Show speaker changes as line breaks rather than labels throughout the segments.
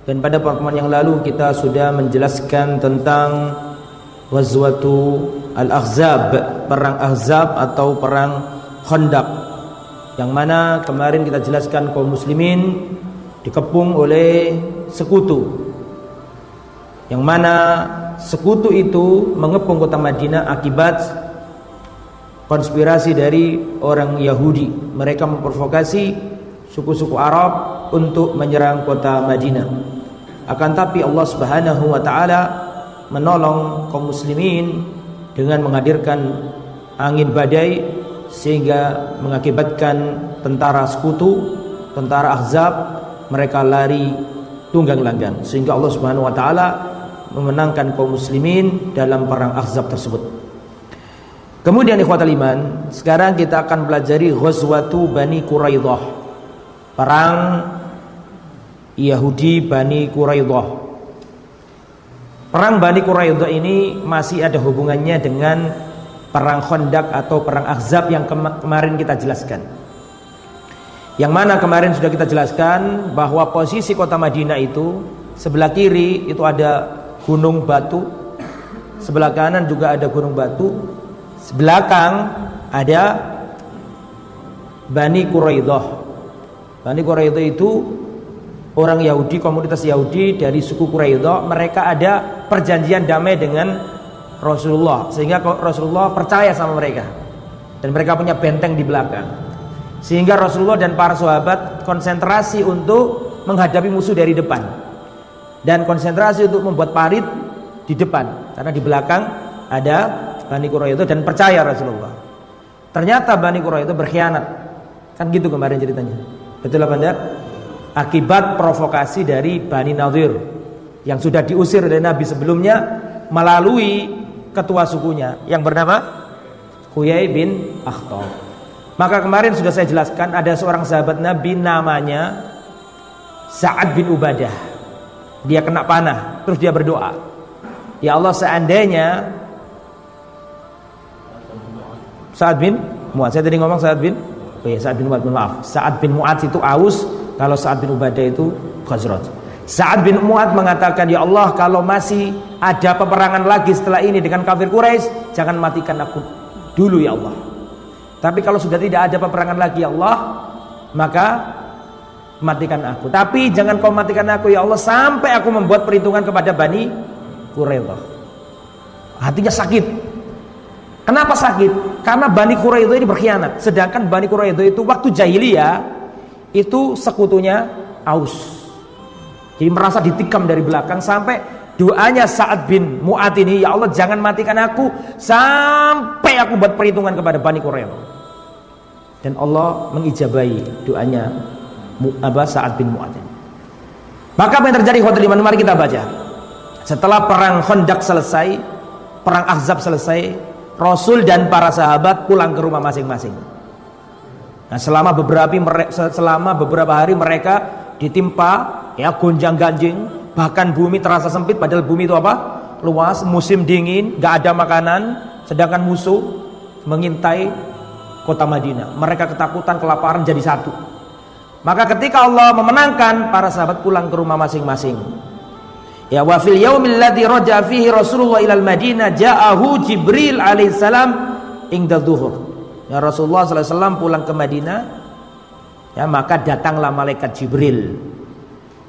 Dan pada pertemuan yang lalu kita sudah menjelaskan tentang Ghazwatu Al-Ahzab, perang Ahzab atau perang Khandaq, yang mana kemarin kita jelaskan kaum muslimin dikepung oleh sekutu, yang mana sekutu itu mengepung kota Madinah akibat konspirasi dari orang Yahudi. Mereka memprovokasi suku-suku Arab untuk menyerang kota Madinah. Akan tapi Allah Subhanahu wa taala menolong kaum muslimin dengan menghadirkan angin badai sehingga mengakibatkan tentara sekutu, tentara Ahzab, mereka lari tunggang langgang, sehingga Allah Subhanahu wa taala memenangkan kaum muslimin dalam perang Ahzab tersebut. Kemudian ikhwatal iman, sekarang kita akan pelajari Ghazwatu Bani Quraidah, perang Yahudi Bani Quraidah. Perang Bani Quraidah ini masih ada hubungannya dengan perang Khandaq atau perang Ahzab yang kemarin kita jelaskan. Yang mana kemarin sudah kita jelaskan bahwa posisi kota Madinah itu sebelah kiri itu ada gunung batu, sebelah kanan juga ada gunung batu, sebelakang ada Bani Quraidah. Bani Quraidah itu orang Yahudi, komunitas Yahudi dari suku Quraidah. Mereka ada perjanjian damai dengan Rasulullah, sehingga Rasulullah percaya sama mereka, dan mereka punya benteng di belakang, sehingga Rasulullah dan para sahabat konsentrasi untuk menghadapi musuh dari depan, dan konsentrasi untuk membuat parit di depan, karena di belakang ada Bani Quraidah, dan percaya Rasulullah. Ternyata Bani Quraidah berkhianat, kan gitu kemarin ceritanya, betul apa enggak? Akibat provokasi dari Bani Nadir yang sudah diusir oleh Nabi sebelumnya melalui ketua sukunya yang bernama Huyai bin Akhtab. Maka kemarin sudah saya jelaskan ada seorang sahabat Nabi namanya Sa'ad bin Ubadah. Dia kena panah, terus dia berdoa, ya Allah, seandainya Sa'ad bin Mu'adz, saya tadi ngomong Sa'ad bin Sa'ad bin Mu'adz, maaf, Sa'ad bin Mu'adz itu Aus, kalau Sa'ad bin Ubadah itu Khazraj. Sa'ad bin Mu'adz mengatakan, ya Allah, kalau masih ada peperangan lagi setelah ini dengan kafir Quraisy, jangan matikan aku dulu ya Allah. Tapi kalau sudah tidak ada peperangan lagi ya Allah, maka matikan aku. Tapi jangan kau matikan aku ya Allah sampai aku membuat perhitungan kepada Bani Quraidah. Hatinya sakit. Kenapa sakit? Karena Bani Quraidah ini berkhianat. Sedangkan Bani Quraidah itu waktu jahiliyah itu sekutunya Aus. Jadi merasa ditikam dari belakang, sampai doanya Sa'ad bin Mu'adz ini, ya Allah, jangan matikan aku sampai aku buat perhitungan kepada Bani Quraidah. Dan Allah mengijabahi doanya Sa'ad bin Mu'adz. Maka apa yang terjadi, khotbah iman? Mari kita baca. Setelah perang Khandaq selesai, perang Ahzab selesai, Rasul dan para sahabat pulang ke rumah masing-masing. Nah, selama beberapa hari mereka ditimpa ya gonjang-ganjing, bahkan bumi terasa sempit, padahal bumi itu apa? Luas, musim dingin, gak ada makanan, sedangkan musuh mengintai kota Madinah. Mereka ketakutan, kelaparan, jadi satu. Maka ketika Allah memenangkan, para sahabat pulang ke rumah masing-masing. Ya, wa fil yaumil ladzi raja'a fihi Rasulullah ilal Madinah ja'ahu Jibril alaihissalam ingda dhuhur. Ya, Rasulullah SAW pulang ke Madinah, ya, maka datanglah malaikat Jibril.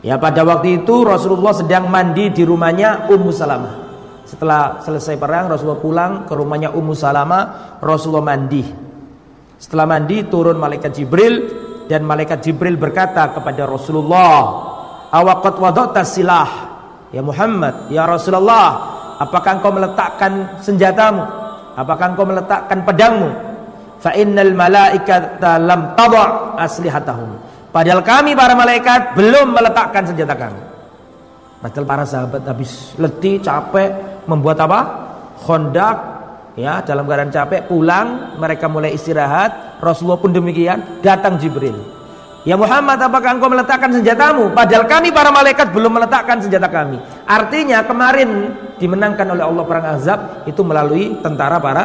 Ya, pada waktu itu Rasulullah sedang mandi di rumahnya Ummu Salamah. Setelah selesai perang, Rasulullah pulang ke rumahnya Ummu Salamah. Rasulullah mandi. Setelah mandi, turun malaikat Jibril, dan malaikat Jibril berkata kepada Rasulullah, awaqad wada'ta silah ya Muhammad, ya Rasulullah, apakah engkau meletakkan senjatamu? Apakah engkau meletakkan pedangmu? Fa innal malaikata lam tada' aslihatahum. Padahal kami para malaikat belum meletakkan senjata kami. Padahal para sahabat habis letih, capek membuat apa? Khandaq, ya, dalam keadaan capek, pulang, mereka mulai istirahat. Rasulullah pun demikian, datang Jibril. Ya Muhammad, apakah engkau meletakkan senjatamu? Padahal kami para malaikat belum meletakkan senjata kami. Artinya kemarin dimenangkan oleh Allah perang Ahzab itu melalui tentara para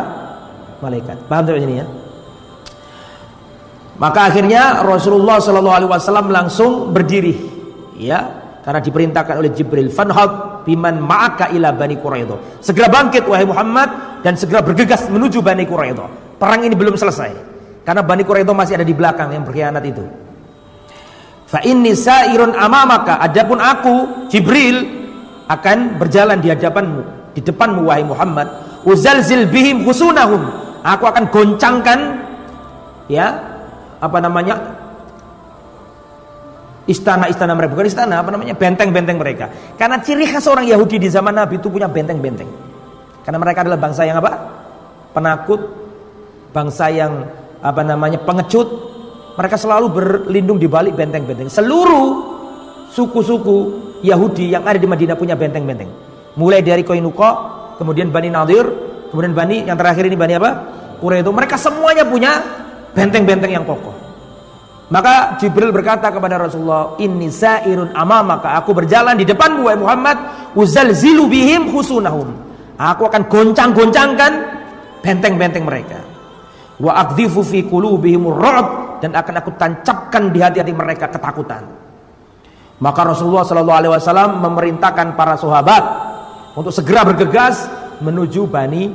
malaikat. Paham tak ini ya? Maka akhirnya Rasulullah SAW langsung berdiri. Ya, karena diperintahkan oleh Jibril, fanhad biman ma'aka ila Bani Quraidah. Segera bangkit wahai Muhammad dan segera bergegas menuju Bani Quraidah. Perang ini belum selesai. Karena Bani Quraidah masih ada di belakang yang berkhianat itu. Fa inni sa'irun amamaka, adapun aku Jibril akan berjalan di hadapanmu, di depanmu wahai Muhammad. Uzalzil bihim husunahum, aku akan goncangkan ya, istana-istana mereka, bukan istana, benteng-benteng mereka. Karena ciri khas orang Yahudi di zaman Nabi itu punya benteng-benteng. Karena mereka adalah bangsa yang penakut, bangsa yang pengecut. Mereka selalu berlindung di balik benteng-benteng. Seluruh suku-suku Yahudi yang ada di Madinah punya benteng-benteng. Mulai dari Qainuqa, kemudian Bani Nadir, kemudian yang terakhir ini Bani Quraidah. Mereka semuanya punya benteng-benteng yang kokoh. Maka Jibril berkata kepada Rasulullah, inni sa'irun amamaka, aku berjalan di depanmu wahai Muhammad, uzalzilu bihim husunahum, aku akan goncang-goncangkan benteng-benteng mereka, wa aqdhifu fi qulubihimur ru'b, dan akan aku tancapkan di hati-hati mereka ketakutan. Maka Rasulullah SAW memerintahkan para sahabat untuk segera bergegas menuju Bani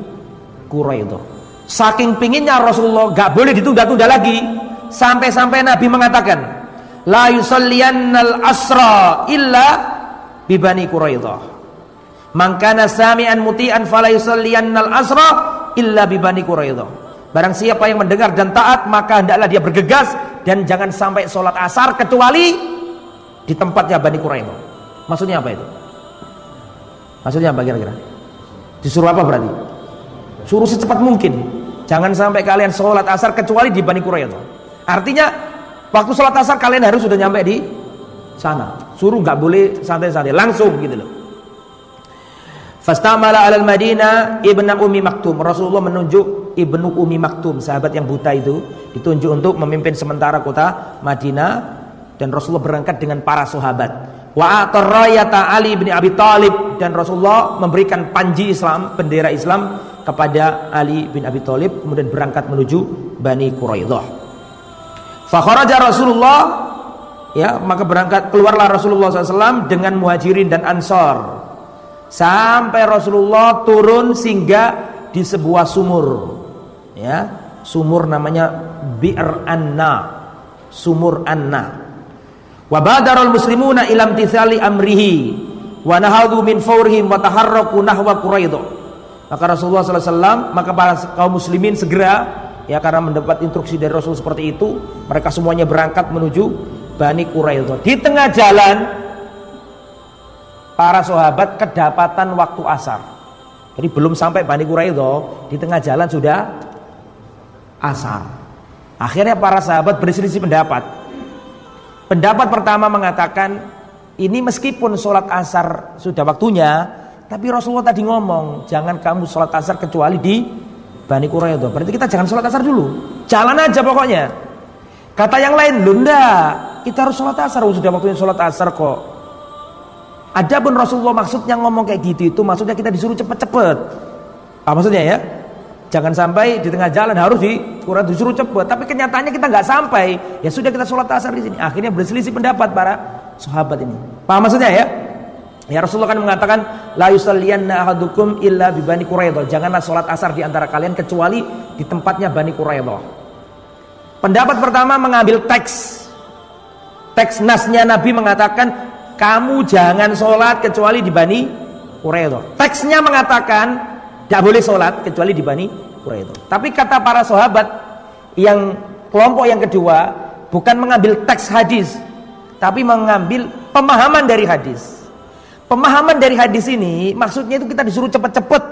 Quraidah. Saking pinginnya Rasulullah, gak boleh ditunda-tunda lagi. Sampai-sampai Nabi mengatakan, la yusalliyannal asra illa bi Bani Quraidah. Man kana sami'an muti'an fala yusalliyannal asra illa bi Bani Quraidah. Barang siapa yang mendengar dan taat, maka hendaklah dia bergegas dan jangan sampai sholat asar kecuali di tempatnya Bani Quraidah. Maksudnya apa itu? Maksudnya apa kira-kira? Disuruh apa berarti? Suruh secepat mungkin. Jangan sampai kalian sholat asar kecuali di Bani Quraidah. Artinya waktu sholat asar kalian harus sudah nyampe di sana. Suruh nggak boleh santai-santai, langsung gitu loh. Fastamala alal Madinah ibnu Ummi Maktum. Rasulullah menunjuk Ibnu Ummi Maktum, sahabat yang buta itu, ditunjuk untuk memimpin sementara kota Madinah, dan Rasulullah berangkat dengan para sahabat. Wa atarrayata Ali bin Abi Thalib, dan Rasulullah memberikan panji Islam, bendera Islam kepada Ali bin Abi Thalib, kemudian berangkat menuju Bani Quraidah. Fa kharaja Rasulullah, ya, maka keluarlah Rasulullah SAW dengan muhajirin dan ansor, sampai Rasulullah turun singgah di sebuah sumur, ya, sumur namanya Bi'r Anna, sumur Anna. Wa badarul muslimuna ila imtithali amrihi wa nahadu min fawrihim wa taharraku nahwa Quraidah. Maka Rasulullah SAW, maka para kaum muslimin segera, ya, karena mendapat instruksi dari Rasul seperti itu, mereka semuanya berangkat menuju Bani Quraidah. Di tengah jalan para sahabat kedapatan waktu asar. Jadi belum sampai Bani Quraidah, di tengah jalan sudah asar. Akhirnya para sahabat berselisih pendapat. Pendapat pertama mengatakan, ini meskipun sholat asar sudah waktunya, tapi Rasulullah tadi ngomong, jangan kamu sholat asar kecuali di Bani Quraidah. Berarti kita jangan sholat asar dulu, jalan aja pokoknya. Kata yang lain, enggak, kita harus sholat asar, sudah waktunya sholat asar kok. Adapun Rasulullah maksudnya ngomong kayak gitu, itu maksudnya kita disuruh cepet-cepet. Apa maksudnya ya? Jangan sampai di tengah jalan harus disuruh cepet, tapi kenyataannya kita nggak sampai. Ya sudah, kita sholat asar di sini. Akhirnya berselisih pendapat para sahabat ini. Paham maksudnya ya? Ya, Rasulullah kan mengatakan, la yusalliyanna ahadukum illa bi Bani Quraidah. Janganlah sholat asar di antara kalian kecuali di tempatnya Bani Quraidah. Pendapat pertama mengambil teks nasnya Nabi mengatakan, kamu jangan sholat kecuali di Bani Quraidah. Teksnya mengatakan tidak boleh sholat kecuali di Bani Quraidah. Tapi kata para sahabat, yang kelompok yang kedua bukan mengambil teks hadis, tapi mengambil pemahaman dari hadis. Pemahaman dari hadis ini maksudnya itu kita disuruh cepet-cepet,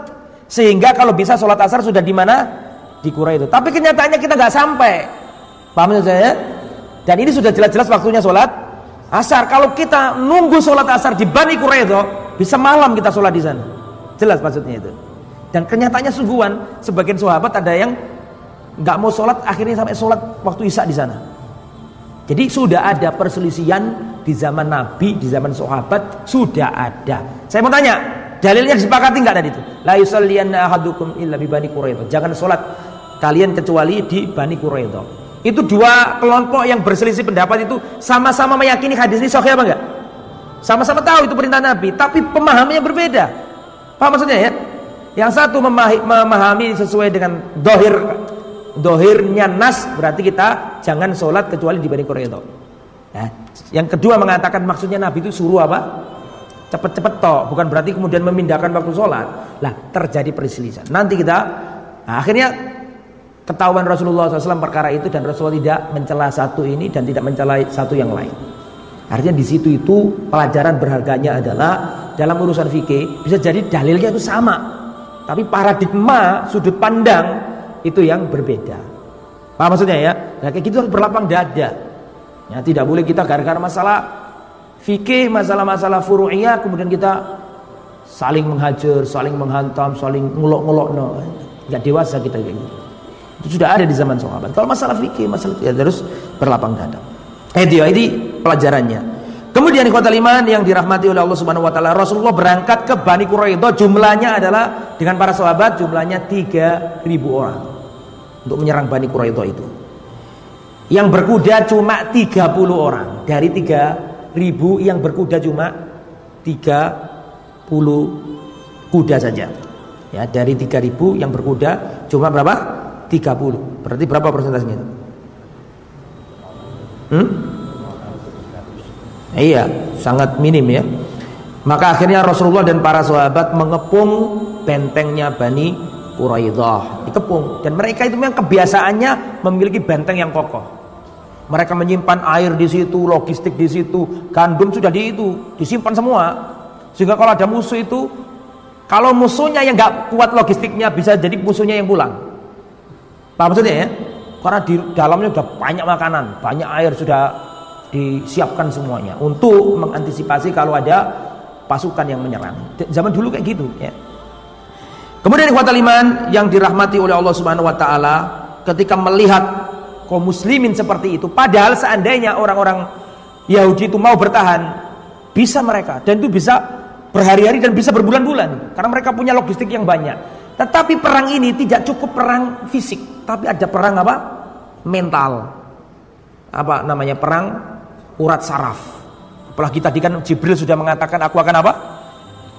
sehingga kalau bisa sholat asar sudah di mana? Di Quraidah. Tapi kenyataannya kita nggak sampai. Paham saya? Dan ini sudah jelas-jelas waktunya sholat asar. Kalau kita nunggu sholat asar di Bani Quraidah, bisa malam kita sholat di sana. Jelas maksudnya itu. Dan kenyataannya sungguhan, sebagian sahabat ada yang nggak mau sholat, akhirnya sampai sholat waktu isya di sana. Jadi sudah ada perselisihan di zaman Nabi, di zaman sahabat sudah ada. Saya mau tanya, dalilnya disepakati nggak tadi itu? La yusalliyanna ahadukum illa bi Bani Quraidah. Jangan sholat kalian kecuali di Bani Quraidah. Itu dua kelompok yang berselisih pendapat itu sama-sama meyakini hadis ini sahih apa enggak? Sama-sama tahu itu perintah Nabi, tapi pemahamannya berbeda. Paham maksudnya ya? Yang satu memahami sesuai dengan dohirnya nas, berarti kita jangan sholat kecuali di Bani Quraidah. Nah, yang kedua mengatakan maksudnya Nabi itu suruh apa? Cepet-cepet toh, bukan berarti kemudian memindahkan waktu sholat. Lah, terjadi perselisihan. Nanti kita, akhirnya ketahuan Rasulullah SAW perkara itu, dan Rasulullah tidak mencela satu ini dan tidak mencela satu yang lain. Artinya di situ itu pelajaran berharganya adalah dalam urusan fikih bisa jadi dalilnya itu sama, tapi paradigma sudut pandang itu yang berbeda. Paham maksudnya ya? Nah, kayak gitu harus berlapang dada. Ya, tidak boleh kita gara-gara masalah fikih, masalah-masalah furu'iyah kemudian kita saling menghajar, saling menghantam, saling ngulok-ngulok. No. Enggak dewasa kita kayak gitu. Itu sudah ada di zaman sahabat. Kalau masalah fikih, masalah ya terus berlapang dada. Ini pelajarannya. Kemudian ikhwatal iman yang dirahmati oleh Allah Subhanahu wa taala, Rasulullah berangkat ke Bani Quraidah, jumlahnya adalah dengan para sahabat jumlahnya 3.000 orang untuk menyerang Bani Quraidah itu. Yang berkuda cuma 30 orang. Dari 3.000 yang berkuda cuma 30 kuda saja. Ya, dari 3.000 yang berkuda cuma berapa? 30. Berarti berapa persentasenya itu? Iya, sangat minim ya. Maka akhirnya Rasulullah dan para sahabat mengepung bentengnya Bani Quraidah, dikepung. Dan mereka itu memang kebiasaannya memiliki benteng yang kokoh. Mereka menyimpan air di situ, logistik di situ, gandum sudah disimpan semua. Sehingga kalau ada musuh itu, kalau musuhnya yang nggak kuat logistiknya, bisa jadi musuhnya yang pulang. Paham maksudnya ya? Karena di dalamnya sudah banyak makanan, banyak air sudah disiapkan semuanya untuk mengantisipasi kalau ada pasukan yang menyerang. Zaman dulu kayak gitu ya. Kemudian ikhwatal iman yang dirahmati oleh Allah Subhanahu wa taala, ketika melihat kaum muslimin seperti itu, padahal seandainya orang-orang Yahudi itu mau bertahan, bisa mereka, dan itu bisa berhari-hari dan bisa berbulan-bulan karena mereka punya logistik yang banyak. Tetapi perang ini tidak cukup perang fisik, tapi ada perang apa? Mental. Apa namanya? Perang urat saraf. Apalagi tadi kan Jibril sudah mengatakan, aku akan apa?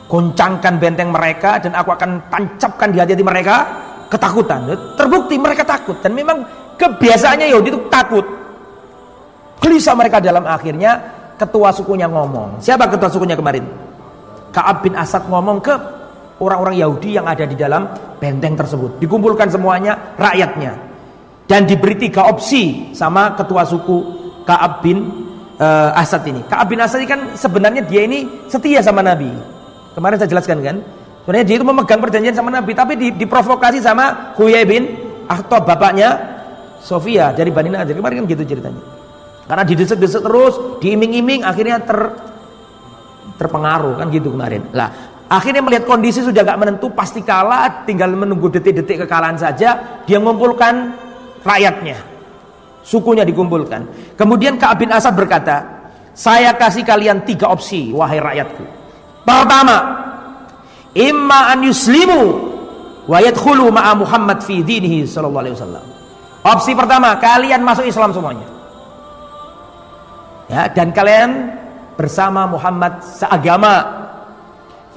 Goncangkan benteng mereka dan aku akan tancapkan di hati-hati mereka ketakutan. Terbukti mereka takut, dan memang kebiasaannya Yahudi itu takut. Gelisah mereka. Dalam akhirnya ketua sukunya ngomong. Siapa ketua sukunya kemarin? Ka'ab bin Asad ngomong ke orang-orang Yahudi yang ada di dalam benteng tersebut. Dikumpulkan semuanya rakyatnya dan diberi 3 opsi sama ketua suku Ka'ab bin Asad ini. Ka'ab bin Asad ini kan sebenarnya dia ini setia sama Nabi. Kemarin saya jelaskan kan, sebenarnya dia itu memegang perjanjian sama Nabi, tapi diprovokasi sama Huyai bin Akhtab, bapaknya Sofia dari Bani Nadir. Kemarin kan gitu ceritanya. Karena didesek-desek terus, diiming-iming, akhirnya terpengaruh kan gitu kemarin. Lah, akhirnya melihat kondisi sudah gak menentu, pasti kalah, tinggal menunggu detik-detik kekalahan saja, dia mengumpulkan rakyatnya, sukunya dikumpulkan. Kemudian Ka'ab bin Asad berkata, saya kasih kalian 3 opsi, wahai rakyatku. Pertama, imma an yuslimu wa yadkhulu ma'a Muhammad fi dinihi sallallahu alaihi wasallam. Opsi pertama, kalian masuk Islam semuanya. Ya, dan kalian bersama Muhammad seagama.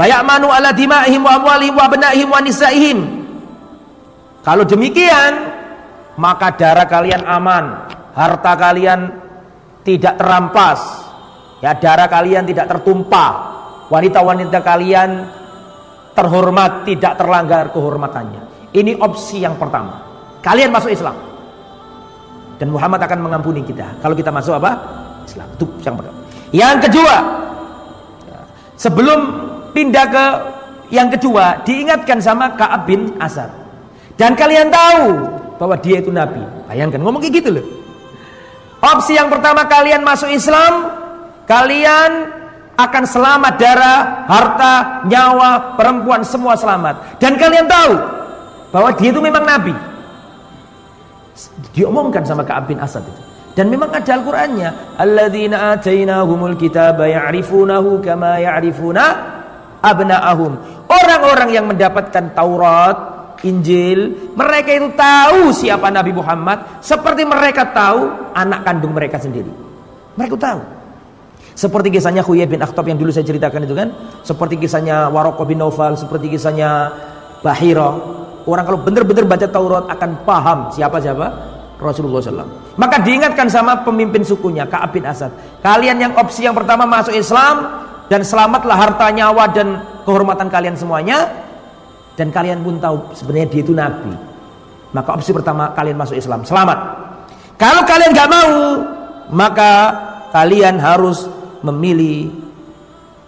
Fayamanu ala dima'ihim wa amwalihim wa abna'ihim wa nisa'ihim. Kalau demikian, maka darah kalian aman, harta kalian tidak terampas, ya, darah kalian tidak tertumpah, wanita-wanita kalian terhormat, tidak terlanggar kehormatannya. Ini opsi yang pertama. Kalian masuk Islam, dan Muhammad akan mengampuni kita kalau kita masuk apa? Islam. Itu yang pertama. Yang kedua, sebelum pindah ke yang kedua, diingatkan sama Ka'ab bin Asad, dan kalian tahu bahwa dia itu Nabi. Bayangkan ngomong kayak gitu loh. Opsi yang pertama, kalian masuk Islam, kalian akan selamat, darah, harta, nyawa, perempuan, semua selamat. Dan kalian tahu bahwa dia itu memang Nabi. Diomongkan sama Ka'ab bin Asad itu. Dan memang ada Al-Qur'annya, alladzina atainahumul kitaba ya'rifunahu kama ya'rifuna abna'ahum. Orang-orang yang mendapatkan Taurat, Injil, mereka itu tahu siapa Nabi Muhammad seperti mereka tahu anak kandung mereka sendiri. Mereka tahu. Seperti kisahnya Huyai bin Akhtab yang dulu saya ceritakan itu kan, seperti kisahnya Waraqah bin Naufal, seperti kisahnya Bahira. Orang kalau benar-benar baca Taurat akan paham siapa Rasulullah SAW. Maka diingatkan sama pemimpin sukunya, Ka'ab bin Asad, kalian yang opsi yang pertama masuk Islam dan selamatlah harta, nyawa dan kehormatan kalian semuanya, dan kalian pun tahu sebenarnya dia itu Nabi. Maka opsi pertama kalian masuk Islam, selamat. Kalau kalian gak mau, maka kalian harus memilih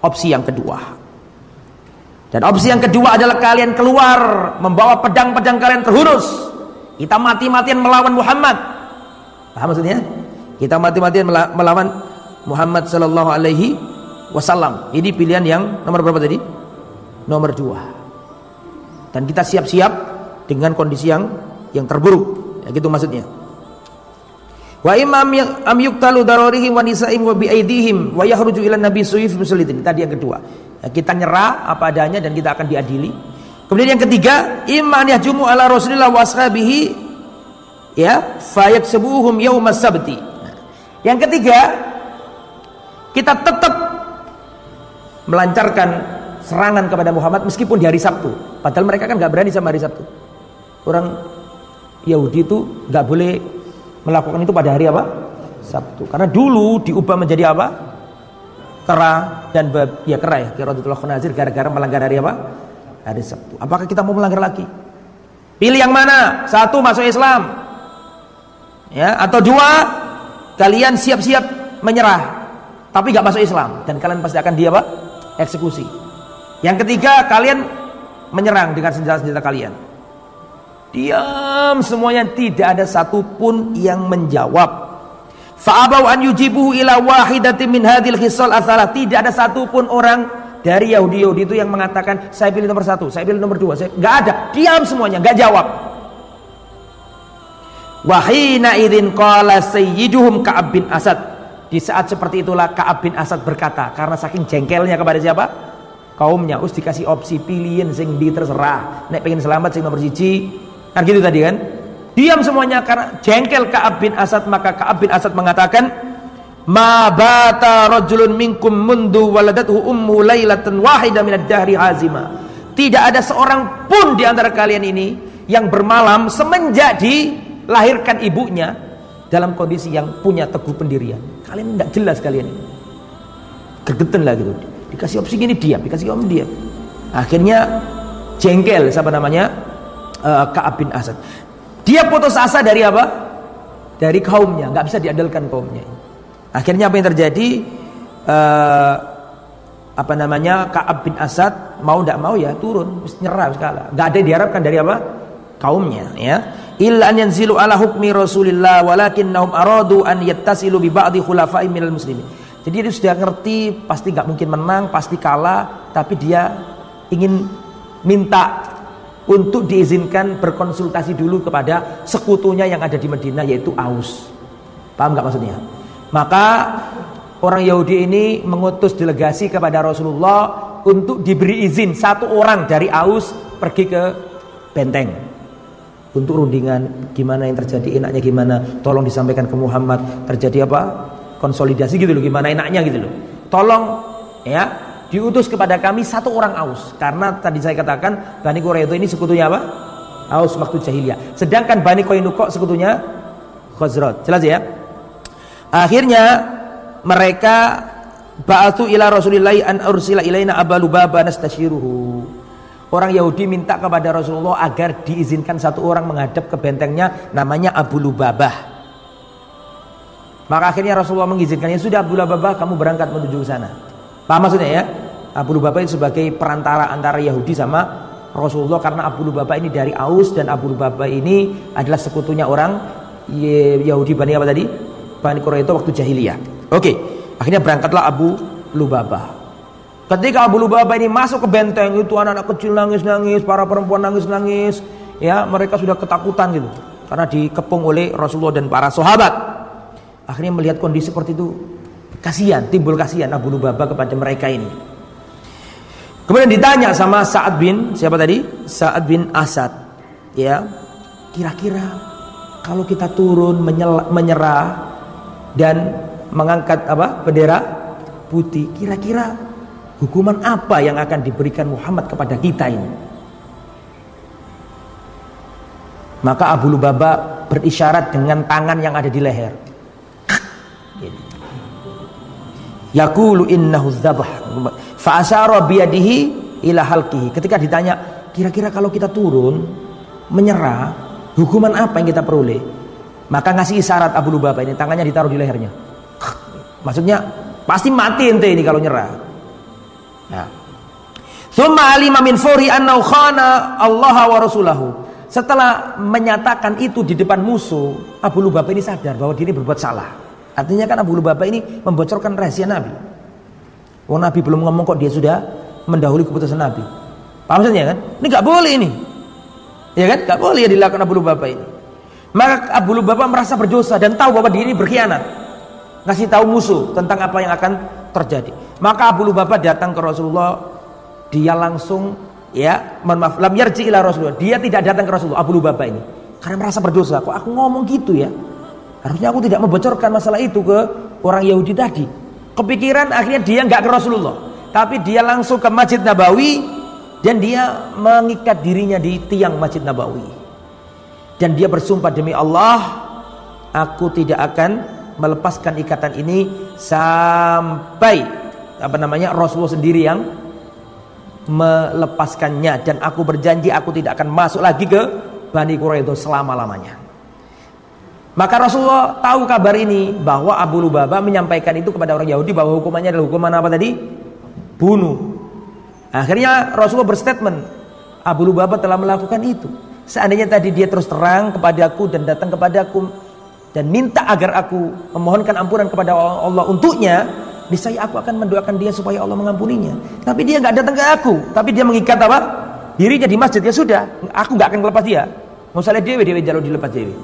opsi yang kedua. Dan opsi yang kedua adalah kalian keluar membawa pedang-pedang kalian terhunus. Kita mati-matian melawan Muhammad. Paham maksudnya? Kita mati-matian melawan Muhammad sallallahu alaihi wasallam. Ini pilihan yang nomor berapa tadi? Nomor 2. Dan kita siap-siap dengan kondisi yang terburuk. Ya gitu maksudnya. Wa imam am yuqtalu dararihim wa nisaihim wa biaidihim wa yahruju ila nabi suyuf muslimin. Tadi yang kedua. Ya, kita nyerah apa adanya dan kita akan diadili. Kemudian yang ketiga, imman yahjumu ala Rasulillah wa ashabihi ya fayaksubuhum yaumas sabti. Yang ketiga, kita tetap melancarkan serangan kepada Muhammad meskipun di hari Sabtu. Padahal mereka kan enggak berani sama hari Sabtu. Orang Yahudi itu enggak boleh melakukan itu pada hari apa? Sabtu. Karena dulu diubah menjadi apa? Kera dan kera ya, Qiratul Khanazir gara-gara melanggar hari apa? Hari Sabtu. Apakah kita mau melanggar lagi? Pilih yang mana? 1 masuk Islam. Ya, atau 2 kalian siap-siap menyerah tapi enggak masuk Islam dan kalian pasti akan eksekusi. Yang ketiga, kalian menyerang dengan senjata-senjata kalian. Diam semuanya, tidak ada satupun yang menjawab. Fa'abau an yujibuhu ila wahidatin min hadhil khisal atsalah. Tidak ada satupun orang dari Yahudi itu yang mengatakan saya pilih nomor 1, saya pilih nomor 2. Enggak ada. Diam semuanya, enggak jawab. Wa hina idzin qala sayyiduhum Ka'ab bin Asad. Di saat seperti itulah Ka'ab bin Asad berkata, karena saking jengkelnya kepada siapa? Kaumnya. Us dikasih opsi pilihin sing di terserah. Nek pengen selamat sing nomor 1. Kan gitu tadi kan? Diam semuanya karena jengkel Ka'ab bin Asad. Maka Ka'ab bin Asad mengatakan, ma bata rajulun minkum mundu waladathu ummu lailatan wahida minad dahri hazima. Tidak ada seorang pun di antara kalian ini yang bermalam semenjak dilahirkan ibunya dalam kondisi yang punya teguh pendirian. Kalian tidak jelas kalian ini. Gergeten lah gitu. Dikasih opsi gini diam, dikasih opsi diam. Akhirnya jengkel siapa namanya? Ka'ab bin Asad. Dia putus asa dari apa? Dari kaumnya, nggak bisa diandalkan kaumnya. Akhirnya apa yang terjadi? Ka'ab bin Asad mau tidak mau ya turun, nyerah sekali. Nggak ada yang diharapkan dari apa? Kaumnya, ya. Illa an yanzilu ala hukmi Rasulillah walakinnahum aradu an yattasilu bi ba'di khulafa'i minal muslimin. Jadi dia sudah ngerti pasti nggak mungkin menang, pasti kalah, tapi dia ingin minta untuk diizinkan berkonsultasi dulu kepada sekutunya yang ada di Madinah, yaitu Aus. Paham nggak maksudnya? Maka orang Yahudi ini mengutus delegasi kepada Rasulullah untuk diberi izin 1 orang dari Aus pergi ke benteng untuk rundingan gimana yang terjadi, enaknya gimana, tolong disampaikan ke Muhammad, terjadi apa? Konsolidasi gitu loh, gimana enaknya gitu loh. Tolong ya diutus kepada kami 1 orang Aus, karena tadi saya katakan Bani Quraidah ini sekutunya apa? Aus waktu jahiliyah. Sedangkan Bani Qainuqa sekutunya Khazraj. Jelas ya? Akhirnya mereka ba'atsu ila Rasulillahi an ursila ilaina Abu Lubabah nastashiruhu. Orang Yahudi minta kepada Rasulullah agar diizinkan 1 orang menghadap ke bentengnya namanya Abu Lubabah. Maka akhirnya Rasulullah mengizinkannya, sudah Abu Lubabah kamu berangkat menuju ke sana. Paham maksudnya ya? Abu Lubabah itu sebagai perantara antara Yahudi sama Rasulullah, karena Abu Lubabah ini dari Aus dan Abu Lubabah ini adalah sekutunya orang Yahudi Bani apa tadi? Bani Quraidah waktu jahiliyah. Oke, akhirnya berangkatlah Abu Lubabah. Ketika Abu Lubabah ini masuk ke benteng itu, anak-anak kecil nangis-nangis, para perempuan nangis-nangis, ya mereka sudah ketakutan gitu karena dikepung oleh Rasulullah dan para sahabat. Akhirnya melihat kondisi seperti itu, timbul kasihan Abu Lubabah kepada mereka ini. Kemudian ditanya sama Sa'ad bin Asad, ya, kira-kira kalau kita turun menyerah dan mengangkat bendera putih. Kira-kira hukuman apa yang akan diberikan Muhammad kepada kita ini? Maka Abu Lubabah berisyarat dengan tangan yang ada di leher. Yaqulu innahu dzabh. Fa asyara biyadihi ila halqihi. Ketika ditanya, kira-kira kalau kita turun menyerah, hukuman apa yang kita peroleh? Maka ngasih isyarat Abu Lubabah ini, tangannya ditaruh di lehernya. Maksudnya pasti mati ente ini kalau nyerah. Nah. Tsumma alima min fawri annahu khana Allah wa rasulahu. Setelah menyatakan itu di depan musuh, Abu Lubabah ini sadar bahwa diri berbuat salah. Artinya kan Abu Lubabah ini membocorkan rahasia Nabi. Wong Nabi belum ngomong kok dia sudah mendahului keputusan Nabi. Paham maksudnya kan? Ini nggak boleh ini. Ya kan? Nggak boleh ya dilakukan Abu Lubabah ini. Maka Abu Lubabah merasa berdosa dan tahu bahwa diri berkhianat. Ngasih tahu musuh tentang apa yang akan terjadi. Maka Abu Lubabah datang ke Rasulullah, dia langsung lam yarji ila Rasulullah. Dia tidak datang ke Rasulullah, Abu Lubabah ini. Karena merasa berdosa. Kok aku ngomong gitu ya? Harusnya aku tidak membocorkan masalah itu ke orang Yahudi tadi. Kepikiran akhirnya dia nggak ke Rasulullah, tapi dia langsung ke Masjid Nabawi dan dia mengikat dirinya di tiang Masjid Nabawi. Dan dia bersumpah, demi Allah, aku tidak akan melepaskan ikatan ini sampai Rasulullah sendiri yang melepaskannya, dan aku berjanji aku tidak akan masuk lagi ke Bani Quraidah selama-lamanya. Maka Rasulullah tahu kabar ini, bahwa Abu Lubabah menyampaikan itu kepada orang Yahudi bahwa hukumannya adalah hukuman apa tadi? Bunuh. Akhirnya Rasulullah berstatement, Abu Lubabah telah melakukan itu. Seandainya tadi dia terus terang kepadaku dan datang kepadaku dan minta agar aku memohonkan ampunan kepada Allah untuknya, niscaya aku akan mendoakan dia supaya Allah mengampuninya. Tapi dia nggak datang ke aku, tapi dia mengikat apa? Dirinya di masjid. Ya sudah, aku nggak akan melepas dia. Misalnya dewi jalur dilepas dewi.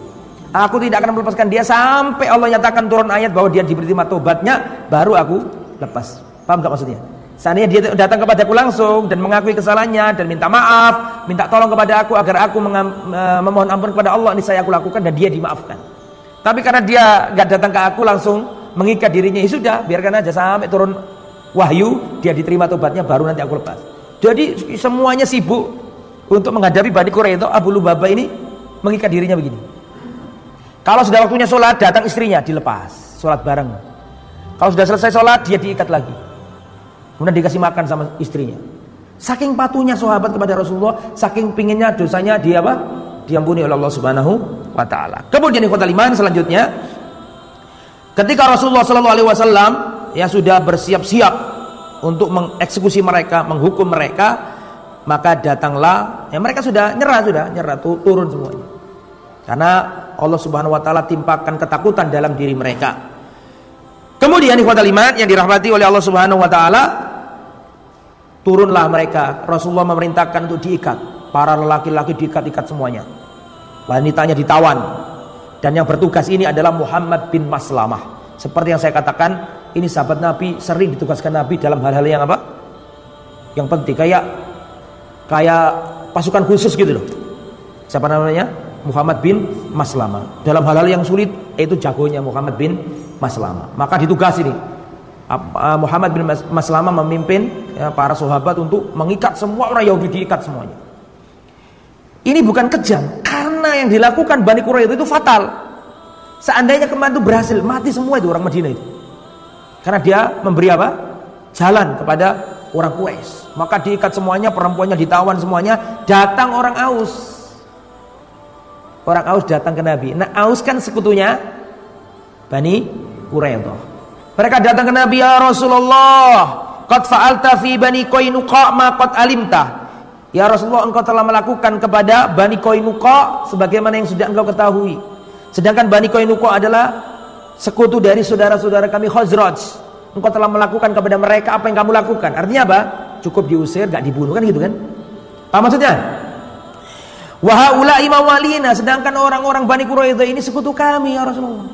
Aku tidak akan melepaskan dia sampai Allah nyatakan turun ayat bahwa dia diberi terima tobatnya, baru aku lepas. Paham nggak maksudnya? Seandainya dia datang kepadaku langsung dan mengakui kesalahannya dan minta maaf, minta tolong kepada aku agar aku memohon ampun kepada Allah, ini saya aku lakukan dan dia dimaafkan. Tapi karena dia nggak datang ke aku langsung mengikat dirinya, ya sudah, biarkan aja sampai turun wahyu, dia diterima tobatnya, baru nanti aku lepas. Jadi semuanya sibuk untuk menghadapi Bani Quraidah. Abu Lubabah ini mengikat dirinya begini. Kalau sudah waktunya sholat, datang istrinya, dilepas, sholat bareng. Kalau sudah selesai sholat, dia diikat lagi. Kemudian dikasih makan sama istrinya. Saking patuhnya sahabat kepada Rasulullah, saking pinginnya dosanya diampuni oleh Allah Subhanahu wa taala. Kemudian ikhwatal iman, selanjutnya ketika Rasulullah sallallahu alaihi wasallam sudah bersiap-siap untuk mengeksekusi mereka, menghukum mereka, maka datanglah, mereka sudah nyerah, turun semuanya. Karena Allah Subhanahu wa taala timpakan ketakutan dalam diri mereka. Kemudian ikhwatal iman yang dirahmati oleh Allah Subhanahu wa taala, turunlah mereka. Rasulullah memerintahkan untuk diikat. Para lelaki-laki diikat-ikat semuanya. Wanitanya ditawan. Dan yang bertugas ini adalah Muhammad bin Maslamah. Seperti yang saya katakan, ini sahabat Nabi, sering ditugaskan Nabi dalam hal-hal yang apa? Yang penting, kayak pasukan khusus gitu loh. Siapa namanya? Muhammad bin Maslamah. Dalam hal-hal yang sulit, itu jagonya Muhammad bin Maslamah. Maka ditugasi nih, Muhammad bin Maslamah memimpin para sahabat untuk mengikat semua orang Yahudi, diikat semuanya. Ini bukan kejam, karena yang dilakukan Bani Quraidah itu fatal. Seandainya kemarin itu berhasil, mati semua itu orang Madinah itu. Karena dia memberi apa? Jalan kepada orang Quraisy. Maka diikat semuanya, perempuannya ditawan semuanya. Datang orang Aus. Orang Aus datang ke Nabi. Nah, Aus kan sekutunya Bani Quraidah. Mereka datang ke Nabi, ya Rasulullah, qad fa'alta fi Bani Qainuqa ma qad alimta. Ya Rasulullah, engkau telah melakukan kepada Bani Qainuqa sebagaimana yang sudah engkau ketahui. Sedangkan Bani Qainuqa adalah sekutu dari saudara-saudara kami Khazraj. Engkau telah melakukan kepada mereka apa yang kamu lakukan. Artinya apa? Cukup diusir, gak dibunuh, kan gitu kan? Apa maksudnya? Wa haula'i mawalina, sedangkan orang-orang Bani Quraidah ini sekutu kami ya Rasulullah.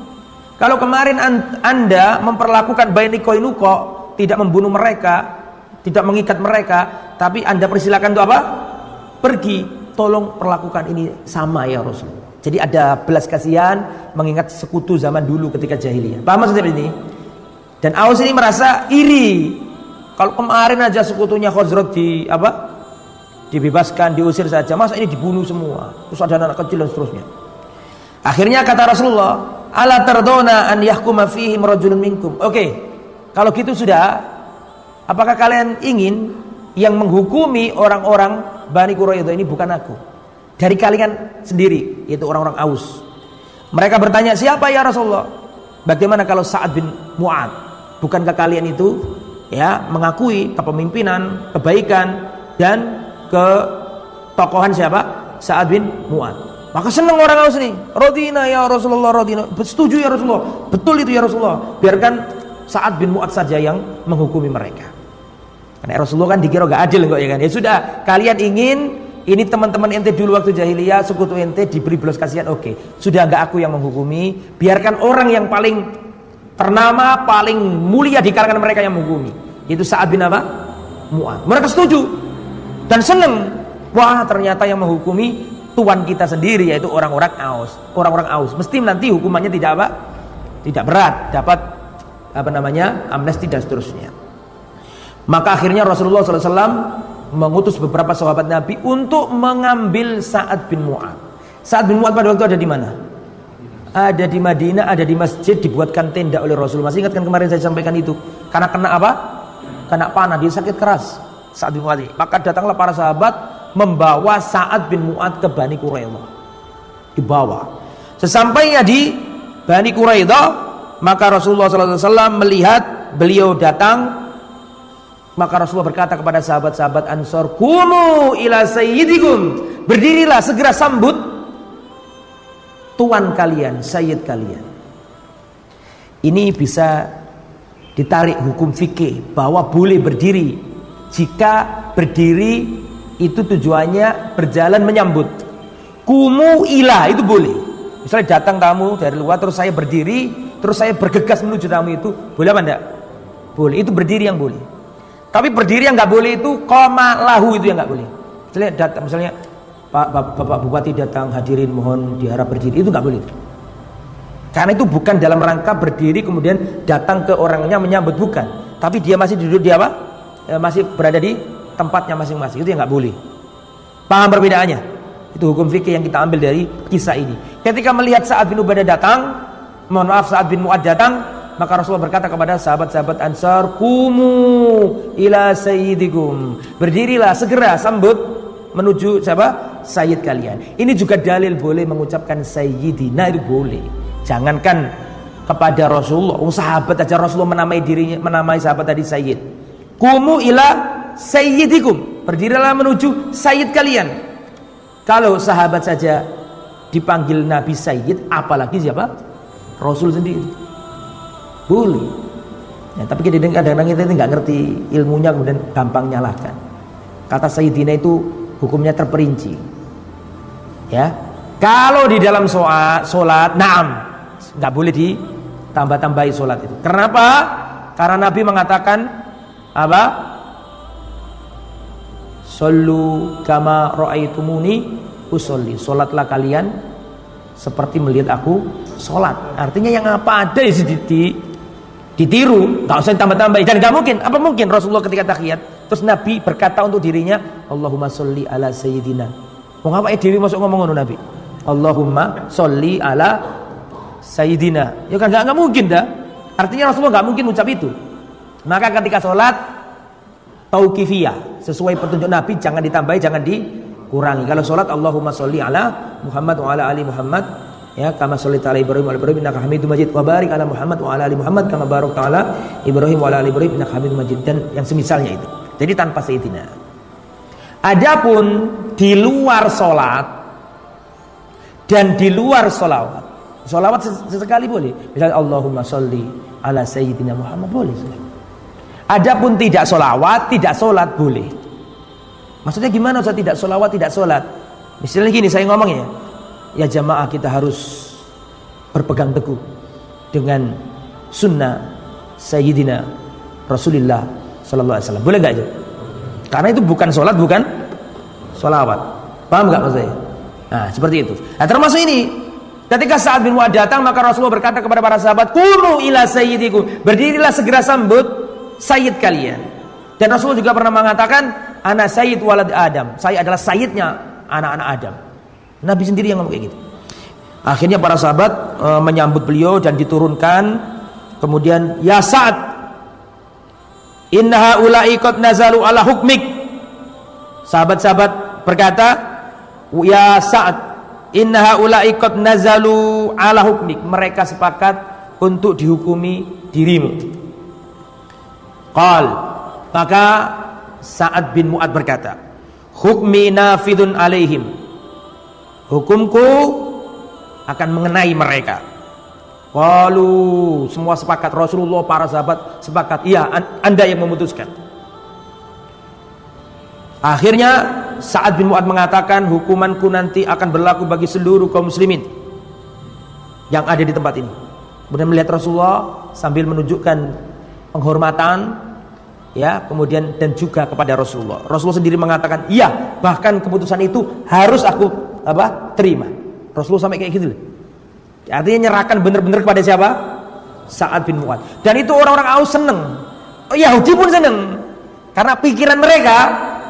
Kalau kemarin Anda memperlakukan Bani Qainuqa, tidak membunuh mereka, tidak mengikat mereka, tapi Anda persilakan untuk apa? Pergi. Tolong perlakukan ini sama ya Rasulullah. Jadi ada belas kasihan mengingat sekutu zaman dulu ketika jahiliyah. Paham maksudnya ini? Dan Aus ini merasa iri. Kalau kemarin aja sekutunya Khazraj dibebaskan, diusir saja, masa ini dibunuh semua, terus ada anak kecil dan seterusnya. Akhirnya kata Rasulullah, ala tardona an yahkuma fihim rajulun minkum. Oke, kalau gitu sudah, apakah kalian ingin yang menghukumi orang-orang Bani Quraidah ini bukan aku, dari kalian sendiri, yaitu orang-orang Aus. Mereka bertanya, siapa ya Rasulullah? Bagaimana kalau Sa'ad bin Mu'ad? Bukankah kalian itu mengakui kepemimpinan, kebaikan dan ketokohan siapa? Sa'ad bin Mu'ad. Maka senang orang Aus ini. Radina ya Rasulullah, radina. Setuju ya Rasulullah. Betul itu ya Rasulullah. Biarkan Sa'ad bin Mu'ad saja yang menghukumi mereka. Karena Rasulullah kan dikira gak adil kok ya kan. Ya sudah, kalian ingin ini teman-teman ente dulu waktu jahiliyah, sekutu ente diberi belas kasihan, oke. Sudah gak aku yang menghukumi, biarkan orang yang paling ternama, paling mulia di kalangan mereka yang menghukumi. Itu Sa'ad bin Mu'ad. Mereka setuju dan senang. Wah, ternyata yang menghukumi tuan kita sendiri, yaitu orang-orang Aus. Orang-orang Aus mesti nanti hukumannya tidak berat, dapat amnesti dan seterusnya. Maka akhirnya Rasulullah SAW mengutus beberapa sahabat Nabi untuk mengambil Sa'ad bin Mu'ad. Sa'ad bin Mu'ad pada waktu ada di mana? Ada di Madinah, ada di masjid, dibuatkan tenda oleh Rasul. Masih ingat kan kemarin saya sampaikan itu? Karena kena apa? Kena panah, dia sakit keras. Sa'ad bin Mu'ad. Maka datanglah para sahabat membawa Sa'ad bin Mu'ad ke Bani Quraidah. Dibawa. Sesampainya di Bani Quraidah, maka Rasulullah SAW melihat beliau datang. Maka Rasulullah berkata kepada sahabat-sahabat Ansor, "Qumu ila sayyidikum." Berdirilah, segera sambut tuan kalian, sayyid kalian. Ini bisa ditarik hukum fikih bahwa boleh berdiri jika berdiri itu tujuannya berjalan menyambut. Qumu ila itu boleh. Misalnya datang tamu dari luar, terus saya berdiri, terus saya bergegas menuju tamu itu, boleh apa enggak? Boleh, itu berdiri yang boleh. Tapi berdiri yang nggak boleh itu koma lahu, itu yang nggak boleh. Misalnya Bapak Bupati datang, hadirin mohon diharap berdiri, itu nggak boleh. Karena itu bukan dalam rangka berdiri kemudian datang ke orangnya menyambut, bukan. Tapi dia masih duduk di masih berada di tempatnya masing-masing, itu yang nggak boleh. Paham perbedaannya? Itu hukum fikih yang kita ambil dari kisah ini. Ketika melihat Sa'ad bin Ubadah datang, Sa'ad bin Mu'ad datang, maka Rasulullah berkata kepada sahabat-sahabat Ansar, "Qumu ila sayyidikum." Berdirilah, segera sambut menuju siapa? Sayyid kalian. Ini juga dalil boleh mengucapkan sayyidina, itu boleh. Jangankan kepada Rasulullah, sahabat aja Rasulullah menamai sahabat tadi sayyid. Qumu ila sayyidikum. Berdirilah menuju sayyid kalian. Kalau sahabat saja dipanggil Nabi sayyid, apalagi siapa? Rasul sendiri. Boleh ya, tapi kadang-kadang kita nggak ngerti ilmunya, kemudian gampang nyalahkan. Kata sayyidina itu hukumnya terperinci ya. Kalau di dalam sholat na'am, nggak boleh ditambah-tambahi sholat itu. Kenapa? Karena Nabi mengatakan apa? Shollu kama ra'aitumuni usolli. Sholatlah kalian seperti melihat aku sholat. Artinya yang apa ada ditiru, nggak usah ditambah-tambahin. Dan nggak mungkin, apa mungkin Rasulullah ketika tahiyat terus Nabi berkata untuk dirinya, Allahumma sholli ala sayyidina. Mau ngapain Dewi masuk ngomong ngono Nabi? Allahumma sholli ala sayyidina. Ya kan nggak mungkin dah. Artinya Rasulullah nggak mungkin ucap itu. Maka ketika sholat tauqifiyah, sesuai petunjuk Nabi, jangan ditambahi, jangan dikurangi. Kalau sholat Allahumma sholli ala Muhammad wa ala ali Muhammad. Ya, kama sholita ala Ibrahim wa ala Ibrahim innaka Hamidum Majid, wa barik ala Muhammad wa ala ali Muhammad kama barakta ala Ibrahim wa ala ali Ibrahim innaka Hamidum Majid, dan yang semisalnya itu. Jadi tanpa sayyidina. Adapun di luar salat dan di luar sholawat, sholawat sesekali boleh. Misalnya Allahumma sholli ala sayyidina Muhammad, boleh. Adapun tidak sholawat, tidak sholat, boleh. Maksudnya gimana Ustaz tidak sholawat, tidak sholat? Misalnya gini, saya ngomong ya jamaah, kita harus berpegang teguh dengan sunnah Sayyidina Rasulullah Sallallahu Alaihi Wasallam. Boleh nggak itu? Karena itu bukan sholat, bukan sholawat. Paham nggak maksud saya? Nah seperti itu. Nah termasuk ini, Ketika Sa'ad bin Mu'adz datang, maka Rasulullah berkata kepada para sahabat, "Qumu ila sayyidikum." Berdirilah segera sambut sayyid kalian. Dan Rasulullah juga pernah mengatakan, "Ana sayyid walad Adam." Saya adalah sayyidnya anak-anak Adam. Nabi sendiri yang ngomong kayak gitu. Akhirnya para sahabat menyambut beliau dan diturunkan. Kemudian, "Ya Sa'ad, inna haula'i qad nazalu ala hukmik." Sahabat-sahabat berkata, "Ya Sa'ad, inna haula'i qad nazalu ala hukmik." Mereka sepakat untuk dihukumi dirimu. Qal, maka Sa'ad bin Mu'adz berkata, "Hukmi nafidun alaihim." Hukumku akan mengenai mereka. Qalu, semua sepakat. Rasulullah, para sahabat sepakat, "Iya, Anda yang memutuskan." Akhirnya Sa'ad bin Mu'adz mengatakan, "Hukumanku nanti akan berlaku bagi seluruh kaum muslimin yang ada di tempat ini." Kemudian melihat Rasulullah sambil menunjukkan penghormatan, ya, kemudian dan juga kepada Rasulullah. Rasulullah sendiri mengatakan, "Iya, bahkan keputusan itu harus aku terima." Rasulullah sampai kayak gitu. Artinya nyerahkan benar-benar kepada siapa? Sa'ad bin Mu'adz. Dan itu orang-orang Aus seneng. Yahudi pun seneng. Karena pikiran mereka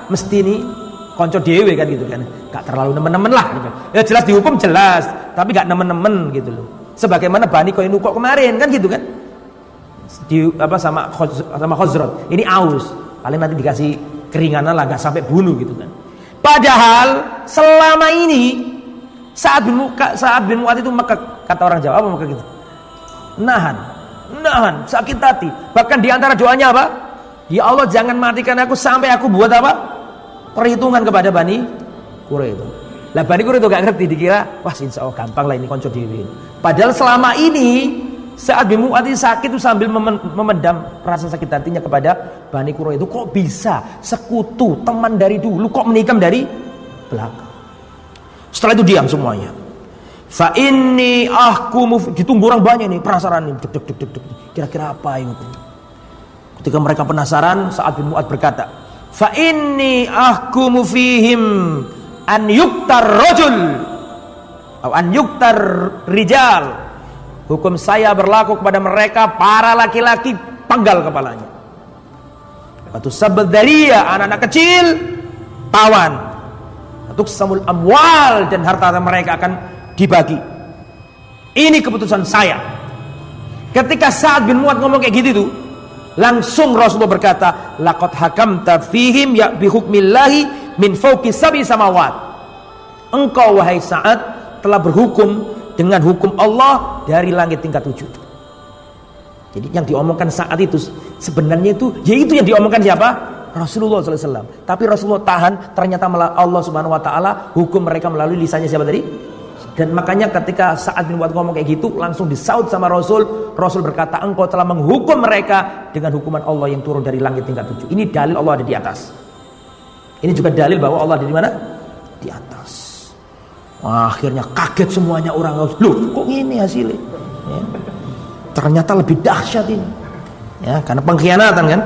mesti ini konco dewe kan gitu kan, gak terlalu nemen-nemen lah gitu. Ya jelas dihukum jelas, tapi gak nemen-nemen gitu loh. Sebagaimana Bani Qainuqa kemarin kan gitu kan, sama Khazraj. Ini Aus, paling nanti dikasih keringanan lah, gak sampai bunuh gitu kan. Padahal selama ini Sa'ad bin Mu'adz itu kata orang Jawa apa maka gitu, nahan, sakit hati. Bahkan diantara doanya apa? "Ya Allah, jangan matikan aku sampai aku buat apa? Perhitungan kepada Bani Quraidah." Lah Bani Quraidah gak ngerti, dikira wah insya Allah gampang lah ini konco dewi. Padahal selama ini Sa'ad bin Mu'adz sakit itu sambil memendam rasa sakit hatinya kepada Bani Quraidah. Kok bisa sekutu teman dari dulu kok menikam dari belakang? Setelah itu diam semuanya. Fa inni ahkumu, ditunggu orang banyak nih, penasaran nih, kira-kira apa ini? Ketika mereka penasaran, Sa'ad bin Mu'adz berkata, "Fa inni ahkumu fihim an yuktar rajul atau an yuktar rijal." Hukum saya berlaku kepada mereka, para laki-laki penggal kepalanya. Batu sabdaria, anak-anak kecil tawan. Untuk samul amwal, dan harta mereka akan dibagi. Ini keputusan saya. Ketika Sa'ad bin Mu'adz ngomong kayak gitu tuh, langsung Rasulullah berkata, "Laqad hakamta fihim ya bihukmillahi min fawqi sab'i samawat." Engkau wahai Sa'ad telah berhukum dengan hukum Allah dari langit tingkat 7. Jadi yang diomongkan Sa'ad itu sebenarnya itu yaitu yang diomongkan siapa? Rasulullah SAW. Tapi Rasulullah tahan, ternyata Allah Subhanahu Wa Taala hukum mereka melalui lisannya siapa tadi? Dan makanya ketika Sa'ad bin Mu'adz ngomong kayak gitu, langsung disaut sama Rasul. Rasul berkata, "Engkau telah menghukum mereka dengan hukuman Allah yang turun dari langit tingkat 7." Ini dalil Allah ada di atas. Ini juga dalil bahwa Allah ada di mana? Di atas. Akhirnya kaget semuanya orang. Loh, kok ini hasilnya? Ya. Ternyata lebih dahsyat ini. Ya, karena pengkhianatan kan.